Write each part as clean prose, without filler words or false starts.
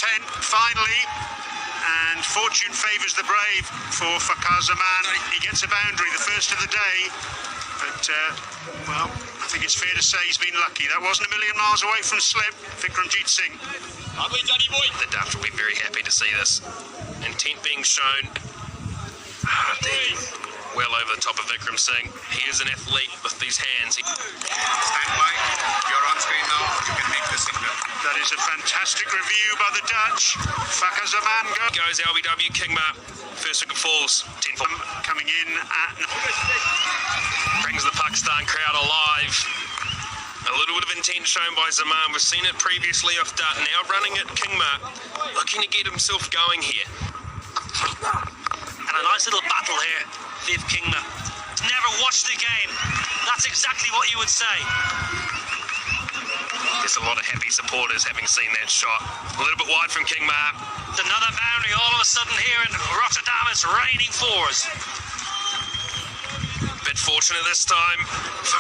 10 finally, and fortune favours the brave for Zaman. He gets a boundary, the first of the day, but well, I think it's fair to say he's been lucky. That wasn't a million miles away from slip. Vikramjit Singh. The Dutch will be very happy to see this. Intent being shown. Well over the top of Vikram Singh. He is an athlete with these hands. Stand by. You're on screen now. You can make the signal. That is a fantastic review by the Dutch. Zaman goes LBW Kingma. First wicket falls. 10 coming in at... Brings the Pakistan crowd alive. A little bit of intent shown by Zaman. We've seen it previously off Dutt. Now running at Kingma. Looking to get himself going here. And a nice little battle here. Viv Kingma. Never watched the game. That's exactly what you would say. There's a lot of happy supporters having seen that shot. A little bit wide from Kingma. Another boundary all of a sudden here in Rotterdam. It's raining fours. Bit fortunate this time.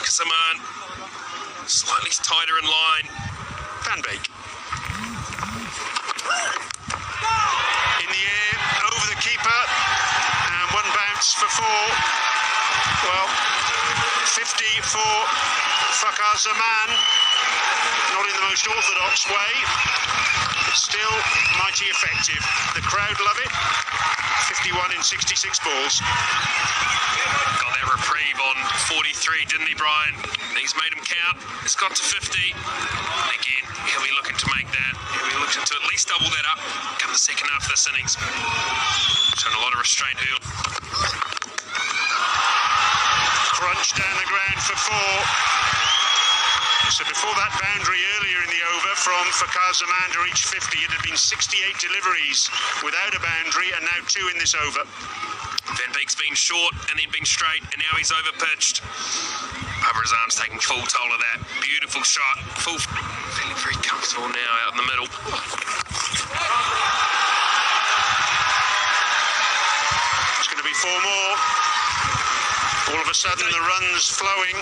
Zaman slightly tighter in line. Van Beek. In the air, over the keeper. And one bounce for 4. Well, 50 for Zaman. Not in the most orthodox way, but still mighty effective. The crowd love it. 51 in 66 balls. Got that reprieve on 43, didn't he, Brian? He's made him count. It's got to 50. Again, he'll be looking to make that. He'll be looking to at least double that up come the second half of this innings. Showing a lot of restraint early. Crunch down the ground for 4. So before that boundary earlier in the over from Zaman to reach 50, it had been 68 deliveries without a boundary, and now 2 in this over. Van Beek's been short and then been straight, and now he's over-pitched. Babar's arm's taking full toll of that. Beautiful shot. Feeling very comfortable now out in the middle. It's going to be 4 more. All of a sudden the run's flowing.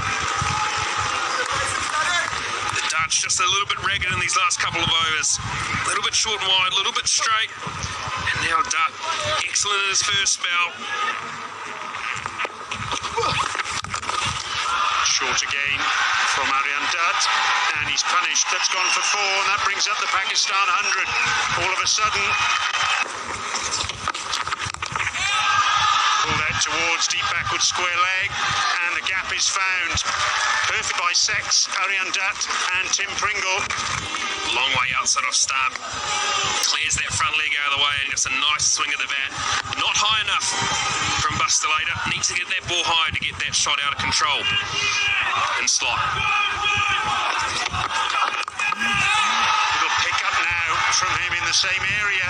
Dutch just a little bit ragged in these last couple of overs. A little bit short and wide, a little bit straight. And now Dutt, excellent in his first spell. Short again from Aryan Dutt, and he's punished. That's gone for 4, and that brings up the Pakistan 100. All of a sudden, pulled out towards deep backward square leg, and the gap is found. Perfect by Sex, Aryan Dutt and Tim Pringle. Long way outside off stump. Clears that front leg out of the way, and just a nice swing of the bat. Not high enough from Bustelator. Needs to get that ball high to get that shot out of control. And slot. Little pick up now from him in the same area,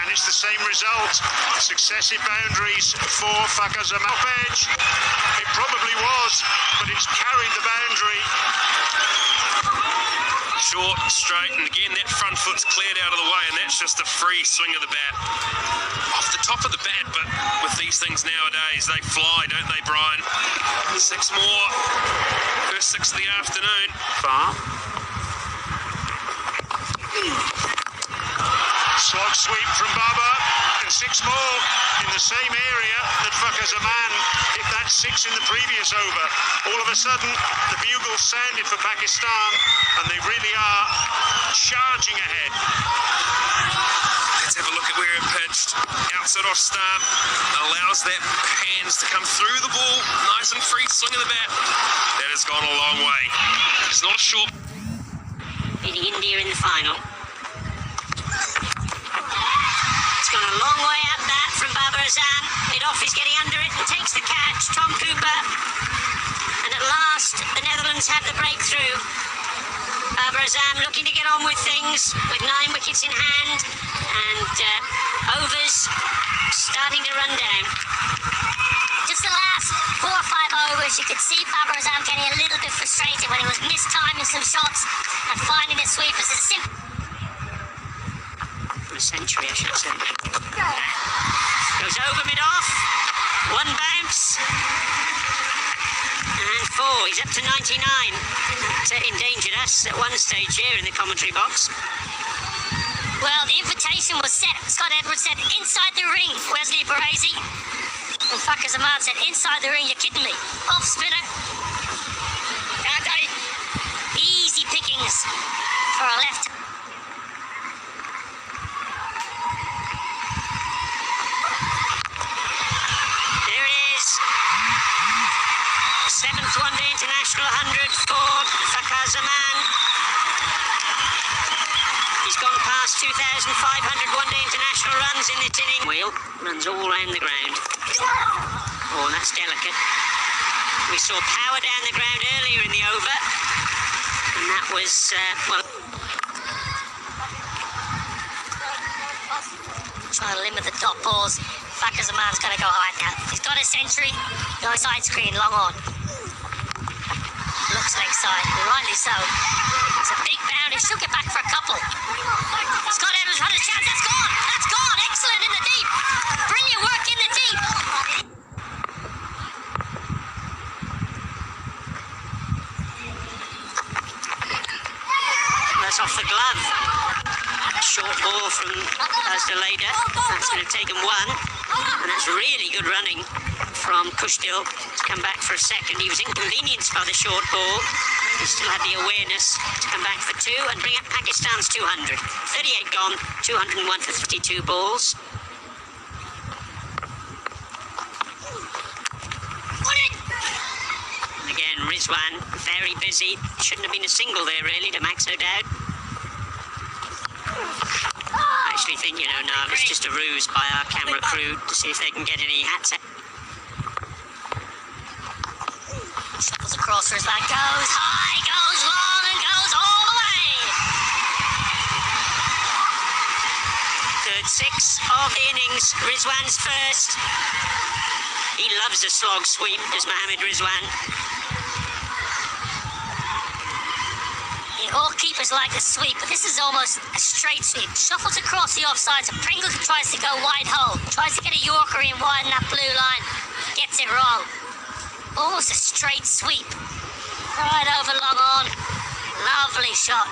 and it's the same result. Successive boundaries for Zaman. Up edge. It probably was, but it's carried the boundary. Short, straight, and again that front foot's cleared out of the way, and that's just a free swing of the bat. Off the top of the bat, but with these things nowadays, they fly, don't they, Brian? 6 more. First 6 of the afternoon. Far. Slog sweep from Baba, and 6 more in the same area that Zaman hit that 6 in the previous over. All of a sudden, the bugle sounded for Pakistan, and they really are charging ahead. Let's have a look at where it pitched. Outside off stump, allows that hands to come through the ball. Nice and free swing of the bat. That has gone a long way. It's not a short. Beating India in the final. Gone a long way up that from Baba Azam. Mid-off is getting under it and takes the catch. Tom Cooper. And at last, the Netherlands have the breakthrough. Baba Azam looking to get on with things with 9 wickets in hand. And overs starting to run down. Just the last 4 or 5 overs, you could see Baba Azam getting a little bit frustrated when he was mistiming some shots and finding the sweepers. It's simple. A century, I should say. Goes over mid-off. 1 bounce. And 4. He's up to 99. That endangered us at one stage here in the commentary box. Well, the invitation was set. Scott Edwards said, inside the ring, Wesley Barazy. And fucker Zaman said, inside the ring, you're kidding me. Off spinner. And easy pickings for a left. There it is. Seventh one-day international 100 for Fakar Zaman. He's gone past 2,500 one-day international runs in this inning. Wheel runs all around the ground. Oh, that's delicate. We saw power down the ground earlier in the over, and that was, well, trying to limit the top balls. Fakar Zaman's got to go hard now. He's got a century. No side screen, long on. Looks like side, rightly so. It's a big bound. He should get back for a couple. Scott Evans had a chance. That's gone. That's gone. Excellent in the deep. Brilliant work in the deep. That's off the glove. Short ball from Later. That's going to take him one. And that's really good running from Kushdil to come back for a second. He was inconvenienced by the short ball. He still had the awareness to come back for two and bring up Pakistan's 200. 38 gone, 201 for 52 balls. And again, Rizwan, very busy. Shouldn't have been a single there, really, to Max, no doubt. I actually think, no, it's just a ruse by our camera crew to see if they can get any hats out. Shuffles across for his back, goes high, goes long, and goes all the way. Third six of the innings, Rizwan's first. He loves a slog sweep, does Mohammed Rizwan. All keepers like a sweep, but this is almost a straight sweep. Shuffles across the offside, so Pringle tries to go wide hole. Tries to get a Yorker in wide in that blue line. Gets it wrong. Almost a straight sweep. Right over long on. Lovely shot.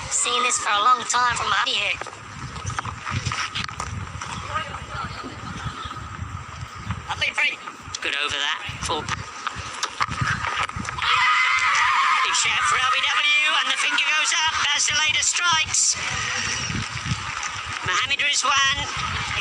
Seen this for a long time from out here. Lovely free. Good over that. Full. Big shout for LBW, and the finger goes up as the later strikes. Mohammed Rizwan